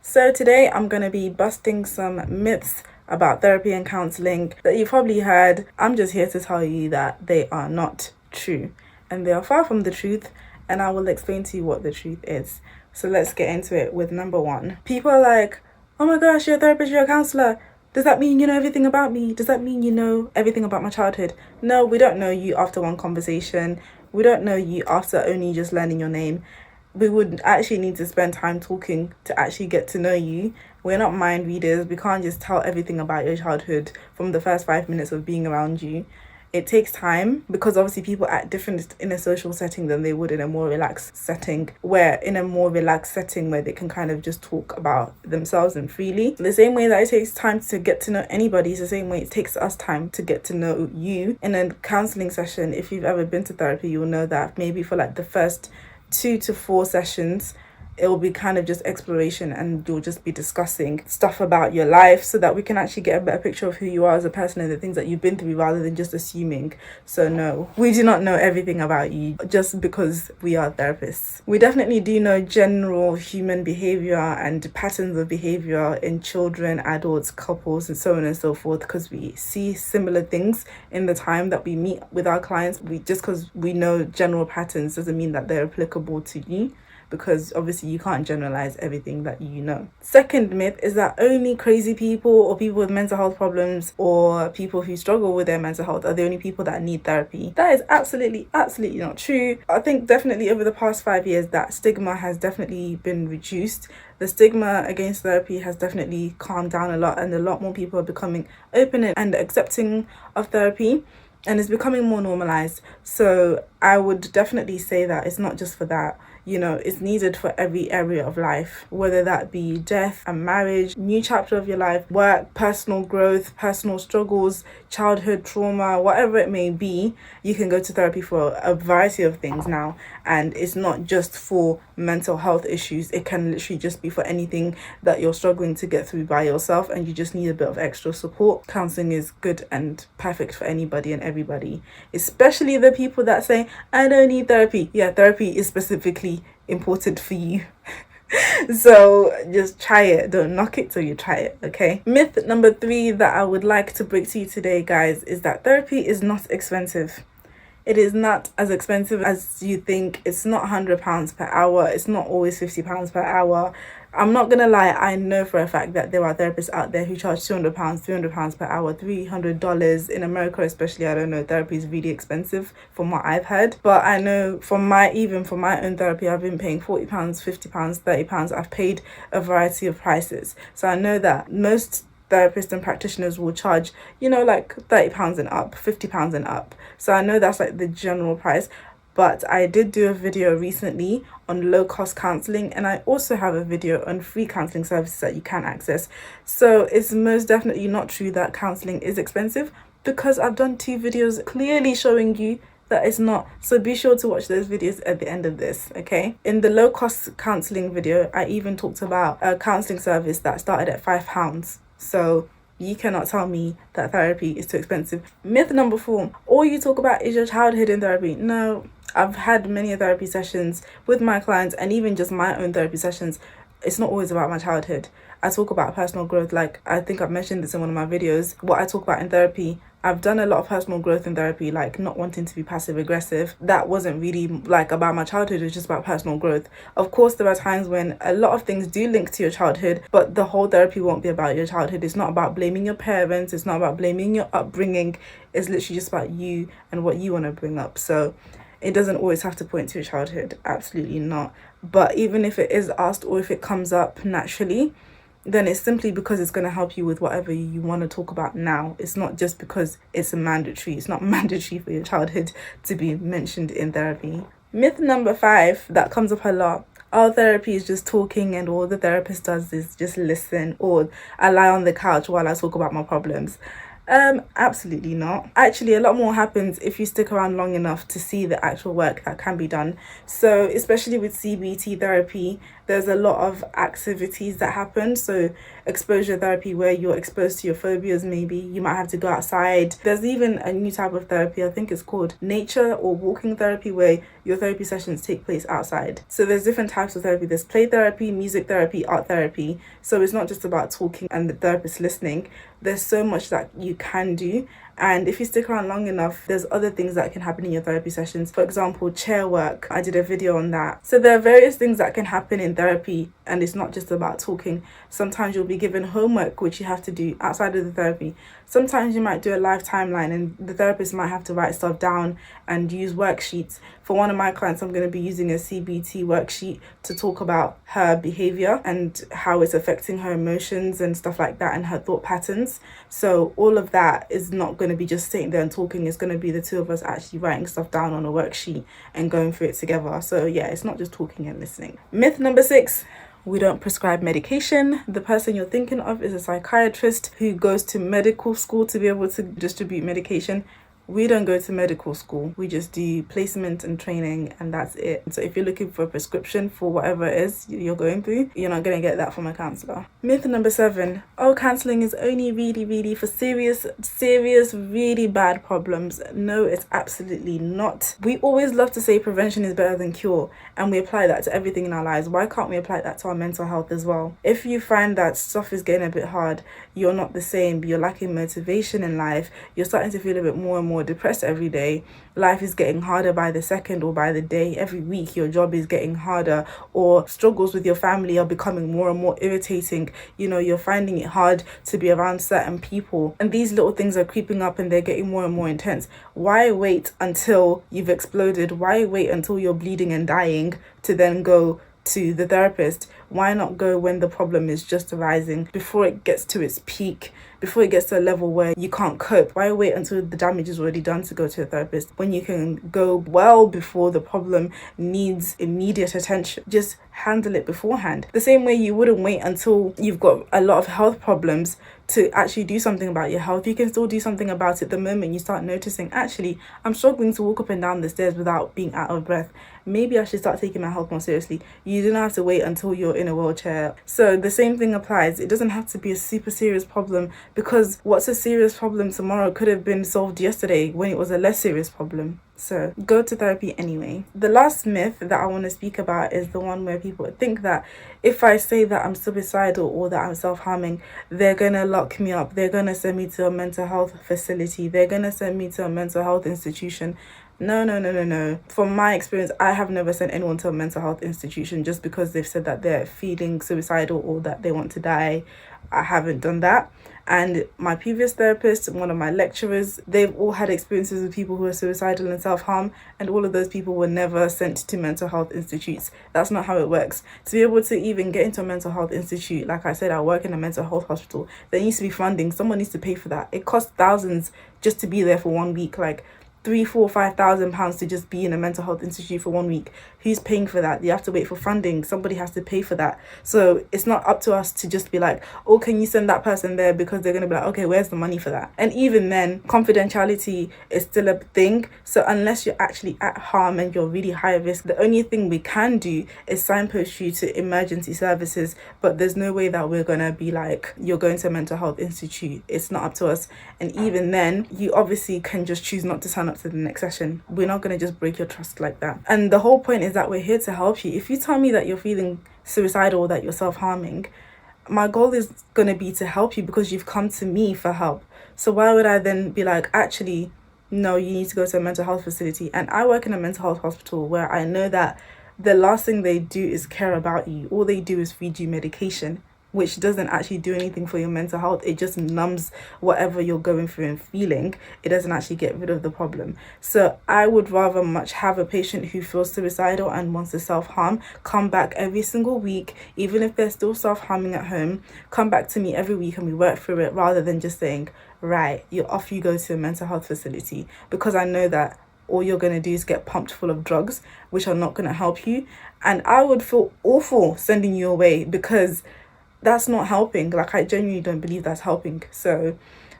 So today I'm going to be busting some myths about therapy and counselling that you've probably heard. I'm just here to tell you that they are not true and they are far from the truth, and I will explain to you what the truth is. So let's get into it with number one. People are like, oh my gosh, you're a therapist, you're a counsellor. Does that mean you know everything about me? Does that mean you know everything about my childhood? No, we don't know you after one conversation. We don't know you after only just learning your name. We would actually need to spend time talking to actually get to know you. We're not mind readers. We can't just tell everything about your childhood from the first 5 minutes of being around you. It takes time because obviously people act different in a social setting than they would in a more relaxed setting, where in a more relaxed setting where they can kind of just talk about themselves and freely. The same way that it takes time to get to know anybody is the same way it takes us time to get to know you. In a counselling session, if you've ever been to therapy, you'll know that maybe for like the first 2 to 4 sessions, it will be kind of just exploration, and you'll just be discussing stuff about your life so that we can actually get a better picture of who you are as a person and the things that you've been through, rather than just assuming. So no, we do not know everything about you just because we are therapists. We definitely do know general human behavior and patterns of behavior in children, adults, couples, and so on and so forth, because we see similar things in the time that we meet with our clients. Just because we know general patterns doesn't mean that they're applicable to you, because obviously you can't generalize everything that you know. Second myth is that only crazy people or people with mental health problems or people who struggle with their mental health are the only people that need therapy. That is absolutely not true. I think definitely over the past 5 years that stigma has definitely been reduced. The stigma against therapy has definitely calmed down a lot, and a lot more people are becoming open and accepting of therapy, and it's becoming more normalized. So I would definitely say that it's not just for that. You know, it's needed for every area of life, whether that be death and marriage, new chapter of your life, work, personal growth, personal struggles, childhood trauma, whatever it may be. You can go to therapy for a variety of things now, and it's not just for mental health issues. It can literally just be for anything that you're struggling to get through by yourself and you just need a bit of extra support. Counseling is good and perfect for anybody and everybody, especially the people that say, I don't need therapy. Yeah, therapy is specifically important for you. So just try it. Don't knock it till you try it, okay? Myth number 3 that I would like to break to you today, guys, is that therapy is not expensive. It is not as expensive as you think. It's not £100 per hour. It's not always £50 per hour. I'm not gonna lie, I know for a fact that there are therapists out there who charge £200, £300 per hour, $300. In America especially, I don't know, therapy is really expensive from what I've heard. But I know from my own therapy, I've been paying £40, £50, £30. I've paid a variety of prices. So I know that most therapists and practitioners will charge, like £30 and up, £50 and up. So I know that's like the general price. But I did do a video recently on low-cost counselling, and I also have a video on free counselling services that you can access. So it's most definitely not true that counselling is expensive, because I've done 2 videos clearly showing you that it's not. So be sure to watch those videos at the end of this, okay? In the low-cost counselling video, I even talked about a counselling service that started at £5. So you cannot tell me that therapy is too expensive. Myth number 4, all you talk about is your childhood in therapy. No, I've had many therapy sessions with my clients, and even just my own therapy sessions. It's not always about my childhood. I talk about personal growth. Like, I think I've mentioned this in one of my videos. What I talk about in therapy, I've done a lot of personal growth in therapy, like not wanting to be passive aggressive. That wasn't really like about my childhood, it was just about personal growth. Of course, there are times when a lot of things do link to your childhood, but the whole therapy won't be about your childhood. It's not about blaming your parents, it's not about blaming your upbringing. It's literally just about you and what you want to bring up. So it doesn't always have to point to your childhood, absolutely not. But even if it is asked, or if it comes up naturally, then it's simply because it's going to help you with whatever you want to talk about now. It's not just because it's mandatory. It's not mandatory for your childhood to be mentioned in therapy. Myth number 5 that comes up a lot. Our therapy is just talking, and all the therapist does is just listen, or I lie on the couch while I talk about my problems. Absolutely not. Actually, a lot more happens if you stick around long enough to see the actual work that can be done. So, especially with CBT therapy, there's a lot of activities that happen. So, exposure therapy, where you're exposed to your phobias, maybe you might have to go outside. There's even a new type of therapy, I think it's called nature or walking therapy, where your therapy sessions take place outside. So, there's different types of therapy. There's play therapy, music therapy, art therapy. So, it's not just about talking and the therapist listening. There's so much that you can do, and if you stick around long enough, there's other things that can happen in your therapy sessions. For example, chair work. I did a video on that. So there are various things that can happen in therapy, and it's not just about talking. Sometimes you'll be given homework which you have to do outside of the therapy. Sometimes you might do a live timeline and the therapist might have to write stuff down and use worksheets. For one of my clients, I'm going to be using a CBT worksheet to talk about her behavior and how it's affecting her emotions and stuff like that, and her thought patterns. So all of that is not going to be just sitting there and talking. It's going to be the two of us actually writing stuff down on a worksheet and going through it together. So yeah, it's not just talking and listening. Myth number 6. We don't prescribe medication. The person you're thinking of is a psychiatrist who goes to medical school to be able to distribute medication. We don't go to medical school. We just do placement and training, and that's it. So if you're looking for a prescription for whatever it is you're going through, you're not going to get that from a counsellor. Myth number 7. Oh, counselling is only really for serious, really bad problems. No, it's absolutely not. We always love to say prevention is better than cure, and we apply that to everything in our lives. Why can't we apply that to our mental health as well? If you find that stuff is getting a bit hard, you're not the same, you're lacking motivation in life, you're starting to feel a bit more and more depressed every day, life is getting harder by the second or by the day, every week your job is getting harder, or struggles with your family are becoming more and more irritating, you're finding it hard to be around certain people, and these little things are creeping up and they're getting more and more intense. Why wait until you've exploded? Why wait until you're bleeding and dying to then go to the therapist? Why not go when the problem is just arising, before it gets to its peak, before it gets to a level where you can't cope? Why wait until the damage is already done to go to a therapist when you can go well before the problem needs immediate attention? Just handle it beforehand. The same way you wouldn't wait until you've got a lot of health problems to actually do something about your health. You can still do something about it the moment you start noticing, actually, I'm struggling to walk up and down the stairs without being out of breath. Maybe I should start taking my health more seriously. You don't have to wait until you're in a wheelchair. So the same thing applies. It doesn't have to be a super serious problem, because what's a serious problem tomorrow could have been solved yesterday when it was a less serious problem. So go to therapy anyway. The last myth that I want to speak about is the one where people think that if I say that I'm suicidal or that I'm self-harming, they're going to lock me up. They're going to send me to a mental health facility. They're going to send me to a mental health institution. No. From my experience, I have never sent anyone to a mental health institution just because they've said that they're feeling suicidal or that they want to die. I haven't done that. And my previous therapist, one of my lecturers, they've all had experiences with people who are suicidal and self-harm, and all of those people were never sent to mental health institutes. That's not how it works. To be able to even get into a mental health institute, like I said, I work in a mental health hospital, there needs to be funding. Someone needs to pay for that. It costs thousands just to be there for 1 week, like £3,000, £4,000, £5,000 to just be in a mental health institute for 1 week. Who's paying for that? You have to wait for funding. Somebody has to pay for that. So it's not up to us to just be like, oh, can you send that person there? Because they're going to be like, okay, where's the money for that? And even then, confidentiality is still a thing. So unless you're actually at harm and you're really high risk, the only thing we can do is signpost you to emergency services. But there's no way that we're going to be like, you're going to a mental health institute. It's not up to us. And even then, you obviously can just choose not to sign up to the next session. We're not going to just break your trust like that. And the whole point is that we're here to help you. If you tell me that you're feeling suicidal or that you're self-harming, my goal is going to be to help you because you've come to me for help. So why would I then be like, actually, no, you need to go to a mental health facility? And I work in a mental health hospital where I know that the last thing they do is care about you. All they do is feed you medication, which doesn't actually do anything for your mental health. It just numbs whatever you're going through and feeling. It doesn't actually get rid of the problem. So I would rather much have a patient who feels suicidal and wants to self-harm come back every single week, even if they're still self-harming at home, come back to me every week and we work through it, rather than just saying, right, you're off, you go to a mental health facility, because I know that all you're going to do is get pumped full of drugs, which are not going to help you. And I would feel awful sending you away, because that's not helping. Like, I genuinely don't believe that's helping. So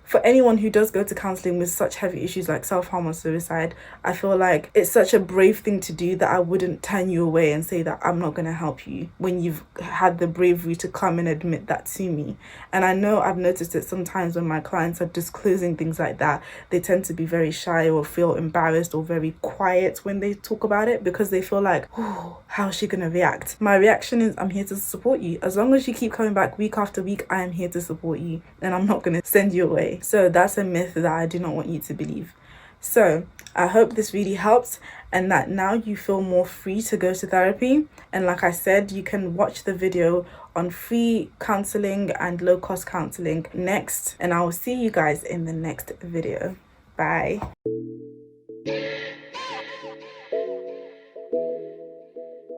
for anyone who does go to counselling with such heavy issues like self-harm or suicide, I feel like it's such a brave thing to do that I wouldn't turn you away and say that I'm not going to help you when you've had the bravery to come and admit that to me. And I know I've noticed it sometimes when my clients are disclosing things like that, they tend to be very shy or feel embarrassed or very quiet when they talk about it because they feel like, oh, how is she going to react? My reaction is, I'm here to support you. As long as you keep coming back week after week, I am here to support you and I'm not going to send you away. So that's a myth that I do not want you to believe. So I hope this really helps and that now you feel more free to go to therapy. And like I said, you can watch the video on free counselling and low-cost counselling next. And I will see you guys in the next video. Bye.